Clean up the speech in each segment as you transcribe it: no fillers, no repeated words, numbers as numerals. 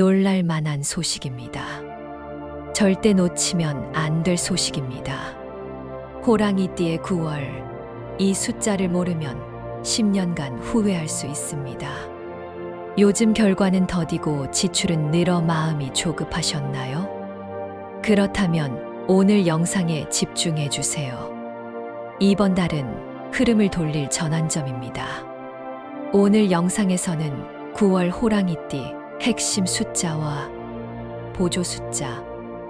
놀랄 만한 소식입니다. 절대 놓치면 안 될 소식입니다. 호랑이띠의 9월. 이 숫자를 모르면 10년간 후회할 수 있습니다. 요즘 결과는 더디고 지출은 늘어 마음이 조급하셨나요? 그렇다면 오늘 영상에 집중해 주세요. 이번 달은 흐름을 돌릴 전환점입니다. 오늘 영상에서는 9월 호랑이띠 핵심 숫자와 보조 숫자,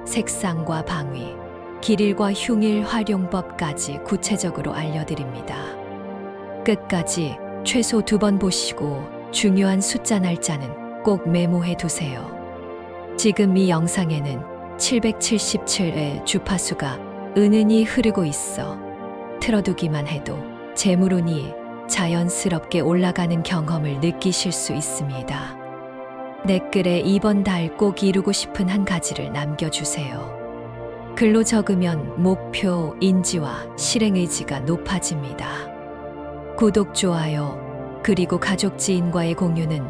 색상과 방위, 길일과 흉일 활용법까지 구체적으로 알려드립니다. 끝까지 최소 2번 보시고 중요한 숫자 날짜는 꼭 메모해 두세요. 지금 이 영상에는 777의 주파수가 은은히 흐르고 있어 틀어두기만 해도 재물운이 자연스럽게 올라가는 경험을 느끼실 수 있습니다. 댓글에 이번 달 꼭 이루고 싶은 한 가지를 남겨주세요. 글로 적으면 목표 인지와 실행 의지가 높아집니다. 구독, 좋아요, 그리고 가족 지인과의 공유는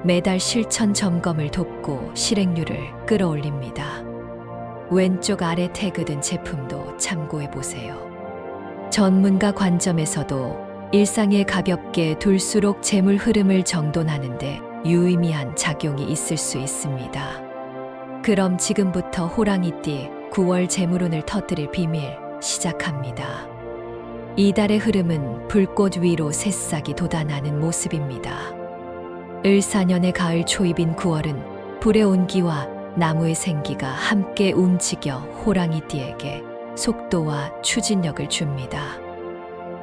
매달 실천 점검을 돕고 실행률을 끌어올립니다. 왼쪽 아래 태그된 제품도 참고해 보세요. 전문가 관점에서도 일상에 가볍게 둘수록 재물 흐름을 정돈하는데 유의미한 작용이 있을 수 있습니다. 그럼 지금부터 호랑이띠 9월 재물운을 터뜨릴 비밀 시작합니다. 이달의 흐름은 불꽃 위로 새싹이 돋아나는 모습입니다. 을사년의 가을 초입인 9월은 불의 온기와 나무의 생기가 함께 움직여 호랑이띠에게 속도와 추진력을 줍니다.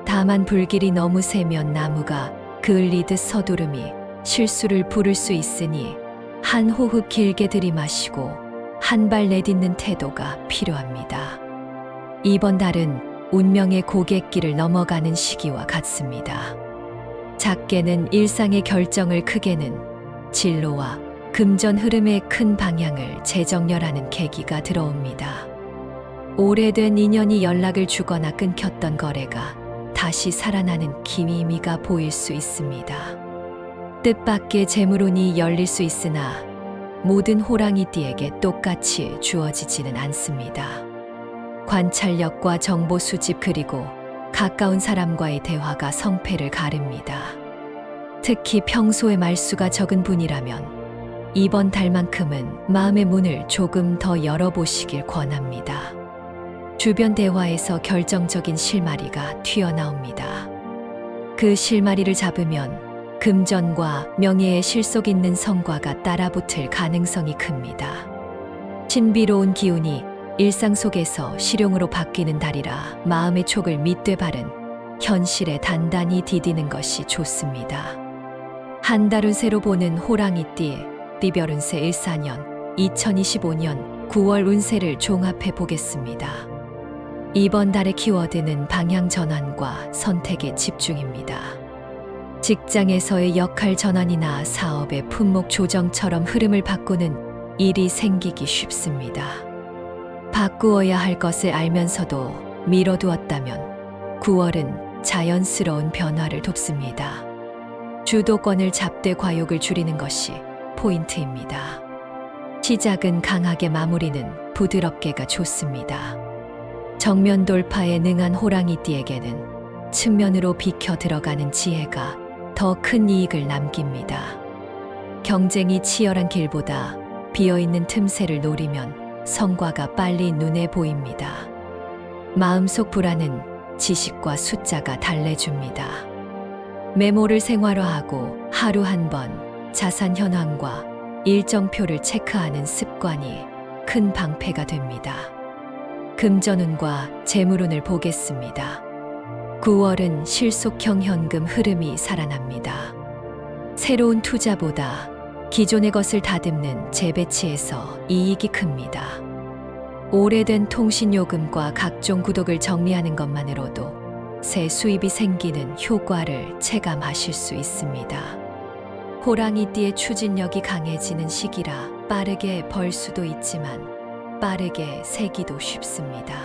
다만 불길이 너무 세면 나무가 그을리듯 서두름이 실수를 부를 수 있으니 한 호흡 길게 들이마시고 한 발 내딛는 태도가 필요합니다. 이번 달은 운명의 고갯길을 넘어가는 시기와 같습니다. 작게는 일상의 결정을, 크게는 진로와 금전 흐름의 큰 방향을 재정렬하는 계기가 들어옵니다. 오래된 인연이 연락을 주거나 끊겼던 거래가 다시 살아나는 기미가 보일 수 있습니다. 뜻밖의 재물운이 열릴 수 있으나 모든 호랑이띠에게 똑같이 주어지지는 않습니다. 관찰력과 정보 수집, 그리고 가까운 사람과의 대화가 성패를 가릅니다. 특히 평소에 말수가 적은 분이라면 이번 달만큼은 마음의 문을 조금 더 열어보시길 권합니다. 주변 대화에서 결정적인 실마리가 튀어나옵니다. 그 실마리를 잡으면 금전과 명예에 실속 있는 성과가 따라붙을 가능성이 큽니다. 신비로운 기운이 일상 속에서 실용으로 바뀌는 달이라 마음의 촉을 밑되 바른 현실에 단단히 디디는 것이 좋습니다. 한 달을 새로 보는 호랑이띠 띠별운세 을사년 2025년 9월 운세를 종합해 보겠습니다. 이번 달의 키워드는 방향 전환과 선택에 집중입니다. 직장에서의 역할 전환이나 사업의 품목 조정처럼 흐름을 바꾸는 일이 생기기 쉽습니다. 바꾸어야 할 것을 알면서도 미뤄두었다면 9월은 자연스러운 변화를 돕습니다. 주도권을 잡되 과욕을 줄이는 것이 포인트입니다. 시작은 강하게, 마무리는 부드럽게가 좋습니다. 정면 돌파에 능한 호랑이띠에게는 측면으로 비켜 들어가는 지혜가 더 큰 이익을 남깁니다. 경쟁이 치열한 길보다 비어있는 틈새를 노리면 성과가 빨리 눈에 보입니다. 마음속 불안은 지식과 숫자가 달래줍니다. 메모를 생활화하고 하루 한 번 자산 현황과 일정표를 체크하는 습관이 큰 방패가 됩니다. 금전운과 재물운을 보겠습니다. 9월은 실속형 현금 흐름이 살아납니다. 새로운 투자보다 기존의 것을 다듬는 재배치에서 이익이 큽니다. 오래된 통신요금과 각종 구독을 정리하는 것만으로도 새 수입이 생기는 효과를 체감하실 수 있습니다. 호랑이띠의 추진력이 강해지는 시기라 빠르게 벌 수도 있지만 빠르게 세기도 쉽습니다.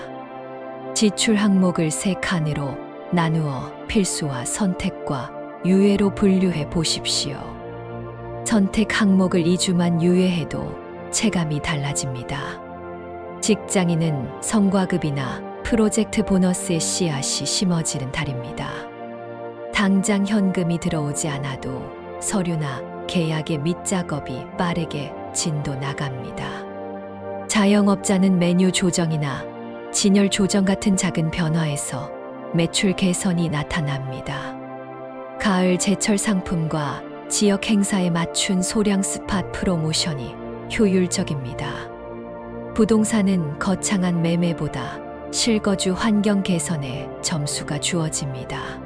지출 항목을 3칸으로 나누어 필수와 선택과 유예로 분류해 보십시오. 선택 항목을 2주만 유예해도 체감이 달라집니다. 직장인은 성과급이나 프로젝트 보너스의 씨앗이 심어지는 달입니다. 당장 현금이 들어오지 않아도 서류나 계약의 밑작업이 빠르게 진도 나갑니다. 자영업자는 메뉴 조정이나 진열 조정 같은 작은 변화에서 매출 개선이 나타납니다. 가을 제철 상품과 지역 행사에 맞춘 소량 스팟 프로모션이 효율적입니다. 부동산은 거창한 매매보다 실거주 환경 개선에 점수가 주어집니다.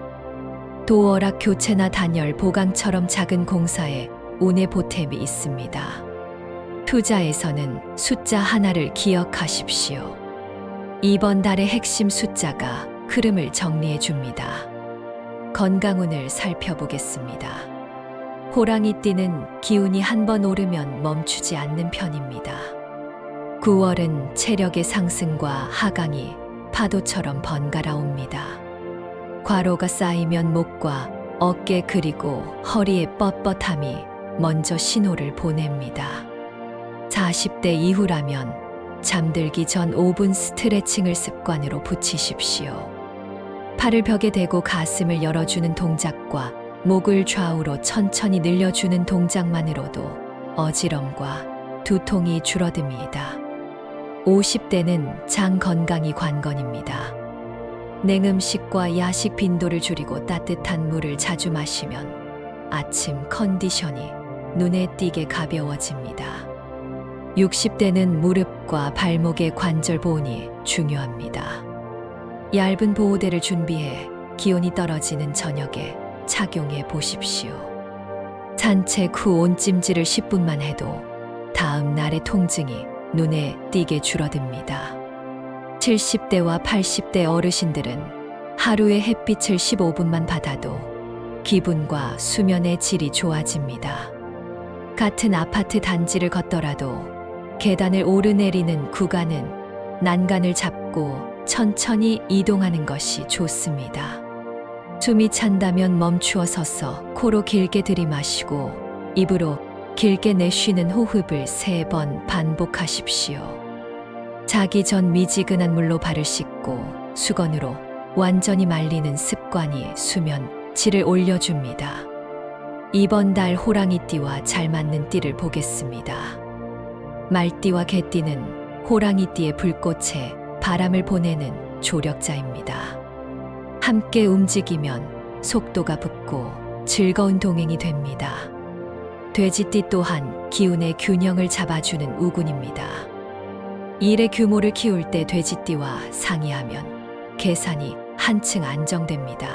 도어락 교체나 단열 보강처럼 작은 공사에 운의 보탬이 있습니다. 투자에서는 숫자 하나를 기억하십시오. 이번 달의 핵심 숫자가 흐름을 정리해 줍니다. 건강운을 살펴보겠습니다. 호랑이띠는 기운이 한번 오르면 멈추지 않는 편입니다. 9월은 체력의 상승과 하강이 파도처럼 번갈아 옵니다. 과로가 쌓이면 목과 어깨 그리고 허리의 뻣뻣함이 먼저 신호를 보냅니다. 40대 이후라면 잠들기 전 5분 스트레칭을 습관으로 붙이십시오. 팔을 벽에 대고 가슴을 열어주는 동작과 목을 좌우로 천천히 늘려주는 동작만으로도 어지럼과 두통이 줄어듭니다. 50대는 장 건강이 관건입니다. 냉음식과 야식 빈도를 줄이고 따뜻한 물을 자주 마시면 아침 컨디션이 눈에 띄게 가벼워집니다. 60대는 무릎과 발목의 관절 보온이 중요합니다. 얇은 보호대를 준비해 기온이 떨어지는 저녁에 착용해 보십시오. 산책 후 온찜질을 10분만 해도 다음 날의 통증이 눈에 띄게 줄어듭니다. 70대와 80대 어르신들은 하루에 햇빛을 15분만 받아도 기분과 수면의 질이 좋아집니다. 같은 아파트 단지를 걷더라도 계단을 오르내리는 구간은 난간을 잡고 천천히 이동하는 것이 좋습니다. 숨이 찬다면 멈추어 서서 코로 길게 들이마시고 입으로 길게 내쉬는 호흡을 3번 반복하십시오. 자기 전 미지근한 물로 발을 씻고 수건으로 완전히 말리는 습관이 수면 질을 올려줍니다. 이번 달 호랑이띠와 잘 맞는 띠를 보겠습니다. 말띠와 개띠는 호랑이띠의 불꽃에 바람을 보내는 조력자입니다. 함께 움직이면 속도가 붙고 즐거운 동행이 됩니다. 돼지띠 또한 기운의 균형을 잡아주는 우군입니다. 일의 규모를 키울 때 돼지띠와 상의하면 계산이 한층 안정됩니다.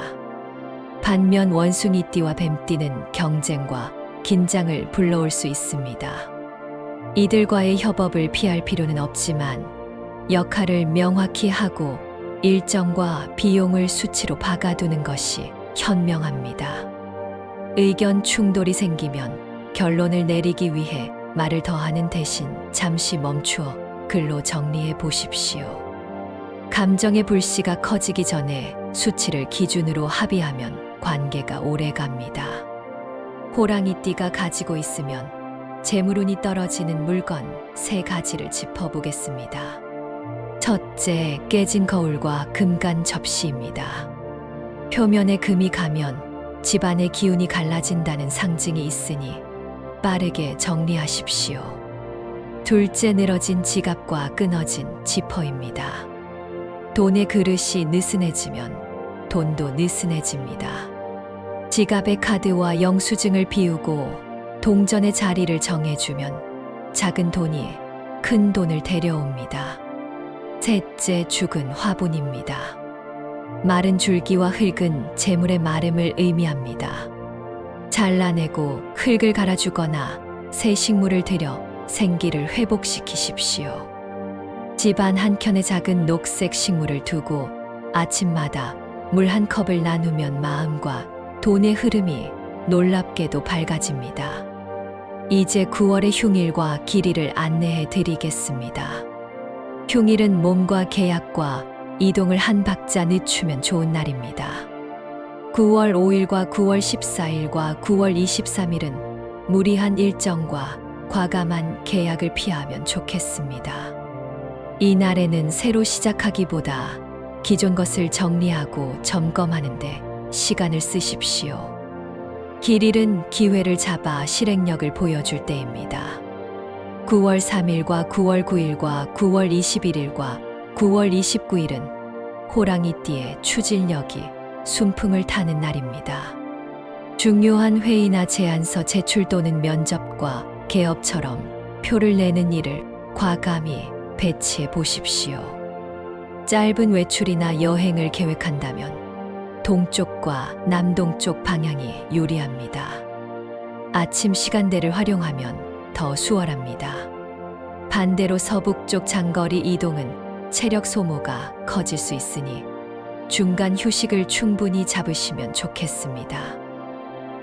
반면 원숭이띠와 뱀띠는 경쟁과 긴장을 불러올 수 있습니다. 이들과의 협업을 피할 필요는 없지만 역할을 명확히 하고 일정과 비용을 수치로 박아두는 것이 현명합니다. 의견 충돌이 생기면 결론을 내리기 위해 말을 더하는 대신 잠시 멈추어 글로 정리해 보십시오. 감정의 불씨가 커지기 전에 수치를 기준으로 합의하면 관계가 오래 갑니다. 호랑이띠가 가지고 있으면 재물운이 떨어지는 물건 3가지를 짚어보겠습니다. 첫째, 깨진 거울과 금간 접시입니다. 표면에 금이 가면 집안의 기운이 갈라진다는 상징이 있으니 빠르게 정리하십시오. 둘째, 늘어진 지갑과 끊어진 지퍼입니다. 돈의 그릇이 느슨해지면 돈도 느슨해집니다. 지갑의 카드와 영수증을 비우고 동전의 자리를 정해주면 작은 돈이 큰 돈을 데려옵니다. 셋째, 죽은 화분입니다. 마른 줄기와 흙은 재물의 마름을 의미합니다. 잘라내고 흙을 갈아주거나 새 식물을 들여 생기를 회복시키십시오. 집안 한켠에 작은 녹색 식물을 두고 아침마다 물 한 컵을 나누면 마음과 돈의 흐름이 놀랍게도 밝아집니다. 이제 9월의 흉일과 기리를 안내해 드리겠습니다. 흉일은 몸과 계약과 이동을 한 박자 늦추면 좋은 날입니다. 9월 5일과 9월 14일과 9월 23일은 무리한 일정과 과감한 계약을 피하면 좋겠습니다. 이날에는 새로 시작하기보다 기존 것을 정리하고 점검하는데 시간을 쓰십시오. 길 잃은 기회를 잡아 실행력을 보여줄 때입니다. 9월 3일과 9월 9일과 9월 21일과 9월 29일은 호랑이띠의 추진력이 순풍을 타는 날입니다. 중요한 회의나 제안서 제출 또는 면접과 개업처럼 표를 내는 일을 과감히 배치해 보십시오. 짧은 외출이나 여행을 계획한다면 동쪽과 남동쪽 방향이 유리합니다. 아침 시간대를 활용하면 더 수월합니다. 반대로 서북쪽 장거리 이동은 체력 소모가 커질 수 있으니 중간 휴식을 충분히 잡으시면 좋겠습니다.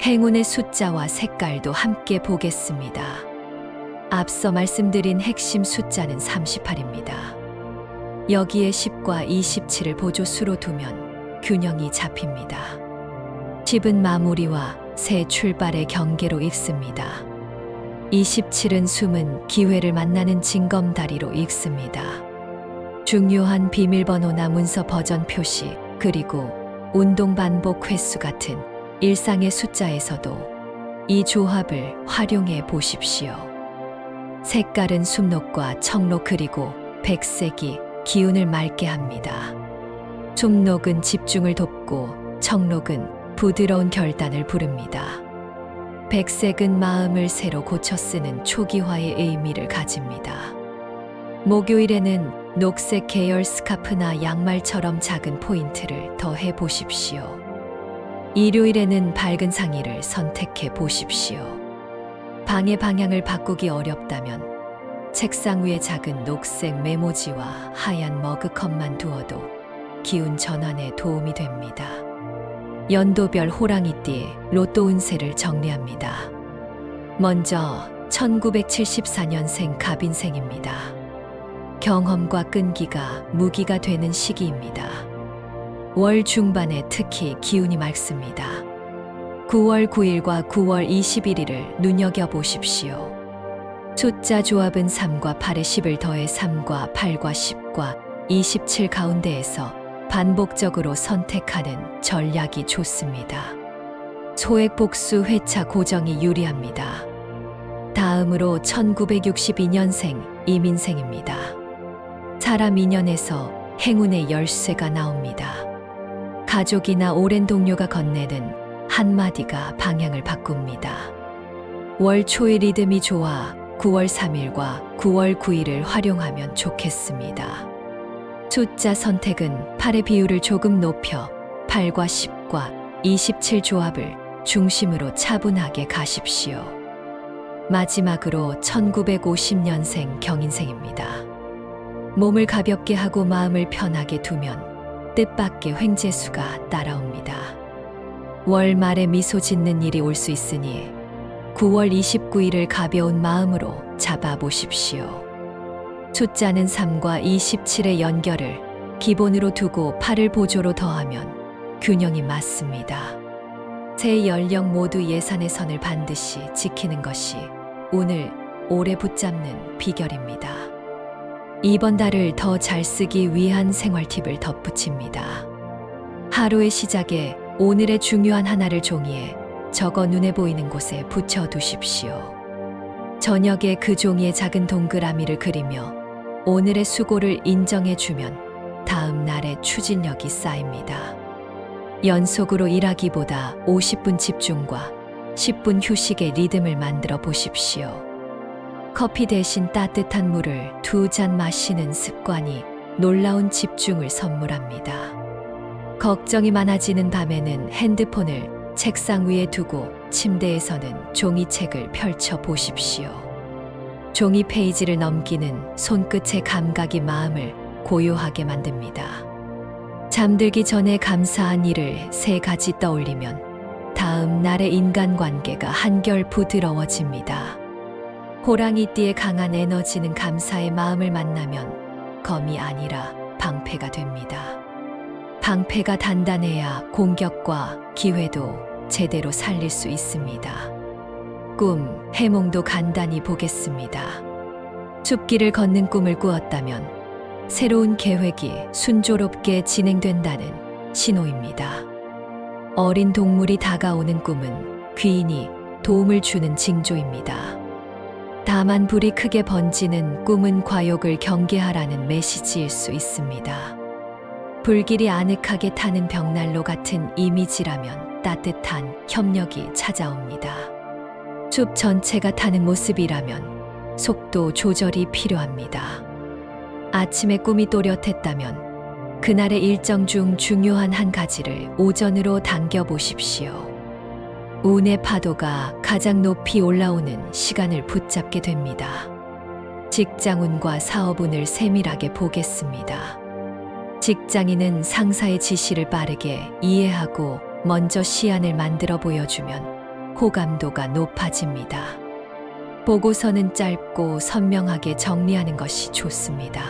행운의 숫자와 색깔도 함께 보겠습니다. 앞서 말씀드린 핵심 숫자는 38입니다. 여기에 10과 27을 보조수로 두면 균형이 잡힙니다. 10은 마무리와 새 출발의 경계로 읽습니다. 27은 숨은 기회를 만나는 징검다리로 읽습니다. 중요한 비밀번호나 문서 버전 표시, 그리고 운동 반복 횟수 같은 일상의 숫자에서도 이 조합을 활용해 보십시오. 색깔은 숲록과 청록 그리고 백색이 기운을 맑게 합니다. 숲록은 집중을 돕고 청록은 부드러운 결단을 부릅니다. 백색은 마음을 새로 고쳐 쓰는 초기화의 의미를 가집니다. 목요일에는 녹색 계열 스카프나 양말처럼 작은 포인트를 더해 보십시오. 일요일에는 밝은 상의를 선택해 보십시오. 방의 방향을 바꾸기 어렵다면 책상 위에 작은 녹색 메모지와 하얀 머그컵만 두어도 기운 전환에 도움이 됩니다. 연도별 호랑이띠 로또 운세를 정리합니다. 먼저 1974년생 갑인생입니다. 경험과 끈기가 무기가 되는 시기입니다. 월 중반에 특히 기운이 맑습니다. 9월 9일과 9월 21일을 눈여겨보십시오. 숫자 조합은 3과 8에 10을 더해 3과 8과 10과 27 가운데에서 반복적으로 선택하는 전략이 좋습니다. 소액 복수 회차 고정이 유리합니다. 다음으로 1962년생 이민생입니다. 사람 인연에서 행운의 열쇠가 나옵니다. 가족이나 오랜 동료가 건네는 한마디가 방향을 바꿉니다. 월 초의 리듬이 좋아 9월 3일과 9월 9일을 활용하면 좋겠습니다. 숫자 선택은 8의 비율을 조금 높여 8과 10과 27 조합을 중심으로 차분하게 가십시오. 마지막으로 1950년생 경인생입니다. 몸을 가볍게 하고 마음을 편하게 두면 뜻밖의 횡재수가 따라옵니다. 월 말에 미소 짓는 일이 올 수 있으니 9월 29일을 가벼운 마음으로 잡아보십시오. 숫자는 3과 27의 연결을 기본으로 두고 8을 보조로 더하면 균형이 맞습니다. 세 연령 모두 예산의 선을 반드시 지키는 것이 운을 오래 붙잡는 비결입니다. 이번 달을 더 잘 쓰기 위한 생활 팁을 덧붙입니다. 하루의 시작에 오늘의 중요한 하나를 종이에 적어 눈에 보이는 곳에 붙여두십시오. 저녁에 그 종이에 작은 동그라미를 그리며 오늘의 수고를 인정해주면 다음 날의 추진력이 쌓입니다. 연속으로 일하기보다 50분 집중과 10분 휴식의 리듬을 만들어 보십시오. 커피 대신 따뜻한 물을 2잔 마시는 습관이 놀라운 집중을 선물합니다. 걱정이 많아지는 밤에는 핸드폰을 책상 위에 두고 침대에서는 종이책을 펼쳐 보십시오. 종이 페이지를 넘기는 손끝의 감각이 마음을 고요하게 만듭니다. 잠들기 전에 감사한 일을 3가지 떠올리면 다음 날의 인간관계가 한결 부드러워집니다. 호랑이띠의 강한 에너지는 감사의 마음을 만나면 검이 아니라 방패가 됩니다. 방패가 단단해야 공격과 기회도 제대로 살릴 수 있습니다. 꿈, 해몽도 간단히 보겠습니다. 숲길을 걷는 꿈을 꾸었다면 새로운 계획이 순조롭게 진행된다는 신호입니다. 어린 동물이 다가오는 꿈은 귀인이 도움을 주는 징조입니다. 다만 불이 크게 번지는 꿈은 과욕을 경계하라는 메시지일 수 있습니다. 불길이 아늑하게 타는 벽난로 같은 이미지라면 따뜻한 협력이 찾아옵니다. 숲 전체가 타는 모습이라면 속도 조절이 필요합니다. 아침에 꿈이 또렷했다면 그날의 일정 중 중요한 한 가지를 오전으로 당겨 보십시오. 운의 파도가 가장 높이 올라오는 시간을 붙잡게 됩니다. 직장운과 사업운을 세밀하게 보겠습니다. 직장인은 상사의 지시를 빠르게 이해하고 먼저 시안을 만들어 보여주면 호감도가 높아집니다. 보고서는 짧고 선명하게 정리하는 것이 좋습니다.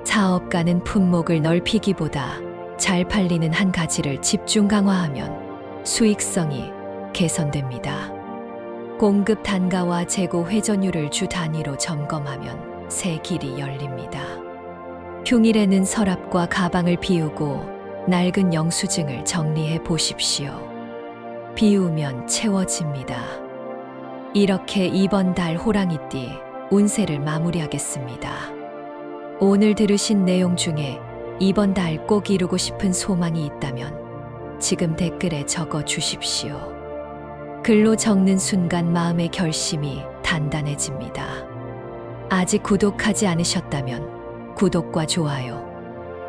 사업가는 품목을 넓히기보다 잘 팔리는 한 가지를 집중 강화하면 수익성이 개선됩니다. 공급 단가와 재고 회전율을 주 단위로 점검하면 새 길이 열립니다. 흉일에는 서랍과 가방을 비우고 낡은 영수증을 정리해 보십시오. 비우면 채워집니다. 이렇게 이번 달 호랑이띠 운세를 마무리하겠습니다. 오늘 들으신 내용 중에 이번 달 꼭 이루고 싶은 소망이 있다면 지금 댓글에 적어 주십시오. 글로 적는 순간 마음의 결심이 단단해집니다. 아직 구독하지 않으셨다면 구독과 좋아요,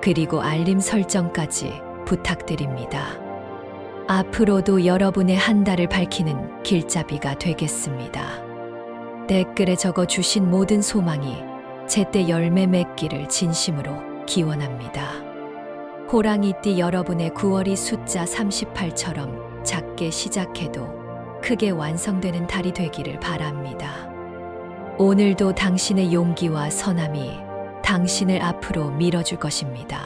그리고 알림 설정까지 부탁드립니다. 앞으로도 여러분의 한 달을 밝히는 길잡이가 되겠습니다. 댓글에 적어 주신 모든 소망이 제때 열매 맺기를 진심으로 기원합니다. 호랑이띠 여러분의 9월이 숫자 38처럼 작게 시작해도 크게 완성되는 달이 되기를 바랍니다. 오늘도 당신의 용기와 선함이 당신을 앞으로 밀어줄 것입니다.